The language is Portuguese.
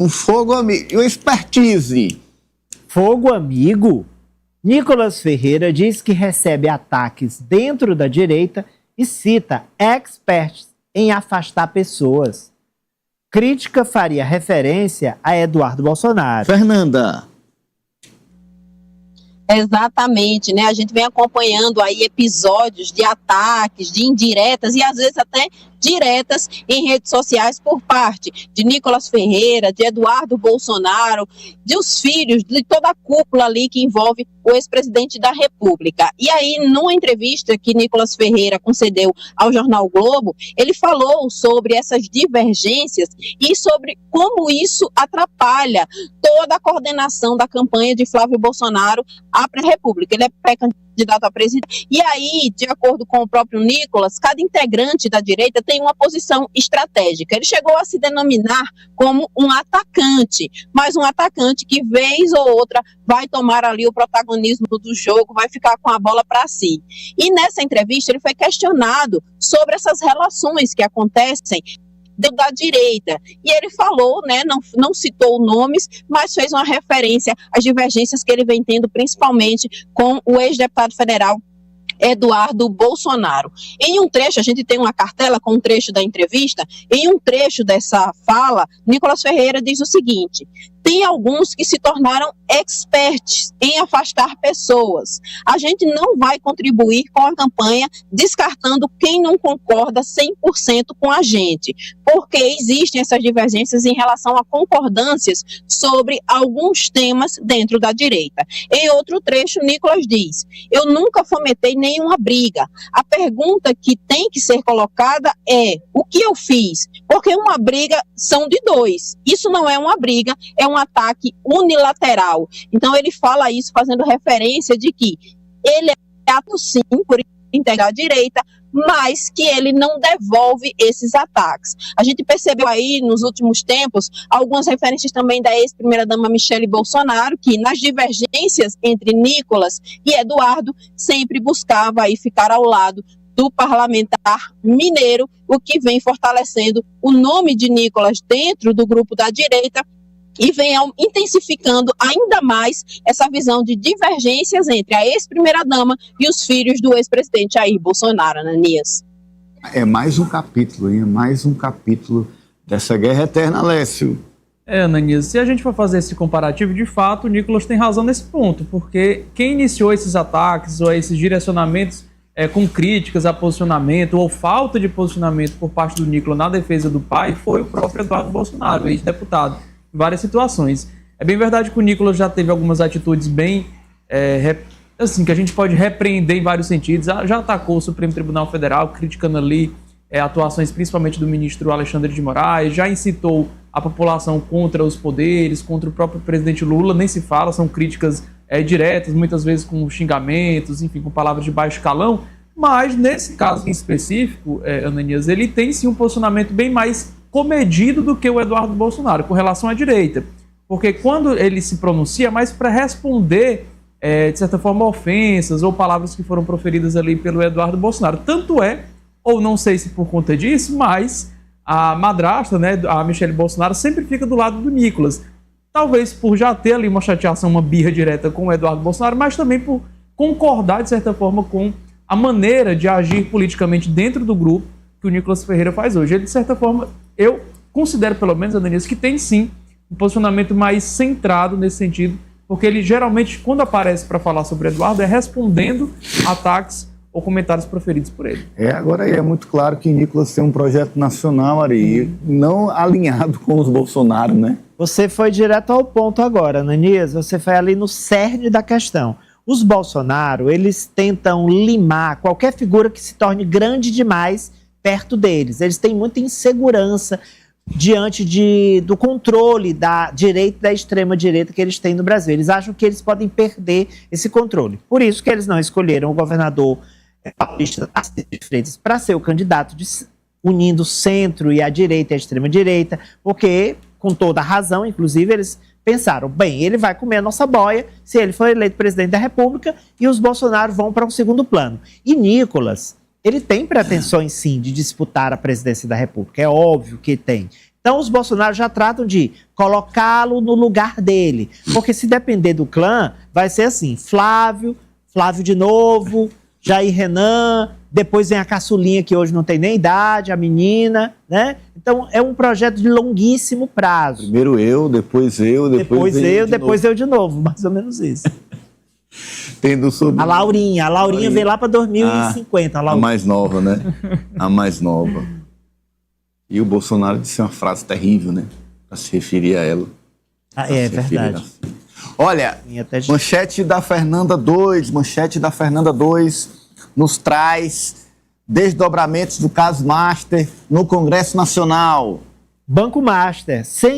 Um fogo amigo. E uma expertise. Fogo amigo? Nicolas Ferreira diz que recebe ataques dentro da direita e cita experts em afastar pessoas. Crítica faria referência a Eduardo Bolsonaro. Fernanda. Exatamente, né? A gente vem acompanhando aí episódios de ataques, de indiretas e às vezes até diretas em redes sociais por parte de Nicolas Ferreira, de Eduardo Bolsonaro, de os filhos, de toda a cúpula ali que envolve o ex-presidente da República. E aí, numa entrevista que Nicolas Ferreira concedeu ao Jornal Globo, ele falou sobre essas divergências e sobre como isso atrapalha toda a coordenação da campanha de Flávio Bolsonaro à República. Ele é pré-candidato a presidente. E aí, de acordo com o próprio Nicolas, cada integrante da direita tem uma posição estratégica. Ele chegou a se denominar como um atacante, mas um atacante que, vez ou outra, vai tomar ali o protagonismo do jogo, vai ficar com a bola para si. E nessa entrevista, ele foi questionado sobre essas relações que acontecem da direita. E ele falou, né, não citou nomes, mas fez uma referência às divergências que ele vem tendo, principalmente com o ex-deputado federal Eduardo Bolsonaro. Em um trecho, a gente tem uma cartela com um trecho da entrevista, em um trecho dessa fala, Nicolas Ferreira diz o seguinte: tem alguns que se tornaram experts em afastar pessoas. A gente não vai contribuir com a campanha descartando quem não concorda 100% com a gente, porque existem essas divergências em relação a concordâncias sobre alguns temas dentro da direita. Em outro trecho, Nicolas diz: eu nunca fomentei nenhuma briga. A pergunta que tem que ser colocada é: o que eu fiz? Porque uma briga são de dois. Isso não é uma briga, é um ataque unilateral. Então ele fala isso fazendo referência de que ele é ato sim por integrar a direita, mas que ele não devolve esses ataques. A gente percebeu aí nos últimos tempos algumas referências também da ex-primeira-dama Michele Bolsonaro, que nas divergências entre Nicolas e Eduardo sempre buscava aí ficar ao lado do parlamentar mineiro, o que vem fortalecendo o nome de Nicolas dentro do grupo da direita e vem intensificando ainda mais essa visão de divergências entre a ex-primeira-dama e os filhos do ex-presidente Jair Bolsonaro, Ananias. É mais um capítulo, hein? Mais um capítulo dessa guerra eterna, Lécio. Ananias, se a gente for fazer esse comparativo, de fato, o Nicolas tem razão nesse ponto, porque quem iniciou esses ataques ou esses direcionamentos com críticas a posicionamento ou falta de posicionamento por parte do Nicolas na defesa do pai foi o próprio Eduardo Bolsonaro, ex-deputado, em várias situações. É bem verdade que o Nicolas já teve algumas atitudes bem, assim, que a gente pode repreender em vários sentidos. Já atacou o Supremo Tribunal Federal, criticando ali atuações principalmente do ministro Alexandre de Moraes, já incitou a população contra os poderes, contra o próprio presidente Lula, nem se fala, são críticas diretas, muitas vezes com xingamentos, enfim, com palavras de baixo calão, mas nesse caso em específico, Ananias, ele tem sim um posicionamento bem mais comedido do que o Eduardo Bolsonaro com relação à direita, porque quando ele se pronuncia é mais para responder, de certa forma, ofensas ou palavras que foram proferidas ali pelo Eduardo Bolsonaro. Tanto é, ou não sei se por conta disso, mas a madrasta, né, a Michele Bolsonaro, sempre fica do lado do Nicolas. Talvez por já ter ali uma chateação, uma birra direta com o Eduardo Bolsonaro, mas também por concordar, de certa forma, com a maneira de agir politicamente dentro do grupo que o Nicolas Ferreira faz hoje. Ele, de certa forma, eu considero, pelo menos, Ananias, que tem sim um posicionamento mais centrado nesse sentido, porque ele geralmente, quando aparece para falar sobre Eduardo, é respondendo ataques ou comentários proferidos por ele. Agora é muito claro que Nicolas tem um projeto nacional, Ari, não alinhado com os Bolsonaro, né? Você foi direto ao ponto agora, Ananias, você foi ali no cerne da questão. Os Bolsonaro, eles tentam limar qualquer figura que se torne grande demais perto deles. Eles têm muita insegurança diante do controle da direita e da extrema-direita que eles têm no Brasil. Eles acham que eles podem perder esse controle. Por isso que eles não escolheram o governador paulista Tarcísio de Freitas para ser o candidato unindo o centro e a direita e a extrema-direita, porque, com toda a razão, inclusive, eles pensaram, bem, ele vai comer a nossa boia se ele for eleito presidente da República e os Bolsonaro vão para um segundo plano. E Nicolas, ele tem pretensões, sim, de disputar a presidência da República, é óbvio que tem. Então os Bolsonaro já tratam de colocá-lo no lugar dele. Porque se depender do clã, vai ser assim, Flávio de novo, Jair Renan, depois vem a caçulinha que hoje não tem nem idade, a menina, né? Então é um projeto de longuíssimo prazo. Primeiro eu, depois eu, depois eu de novo, mais ou menos isso. Tendo sobre... A Laurinha vem lá para 2050. A mais nova, né? A mais nova. E o Bolsonaro disse uma frase terrível, né? Para se referir a ela. É verdade. Assim. Olha, manchete da Fernanda 2, nos traz desdobramentos do caso Master no Congresso Nacional. Banco Master, 100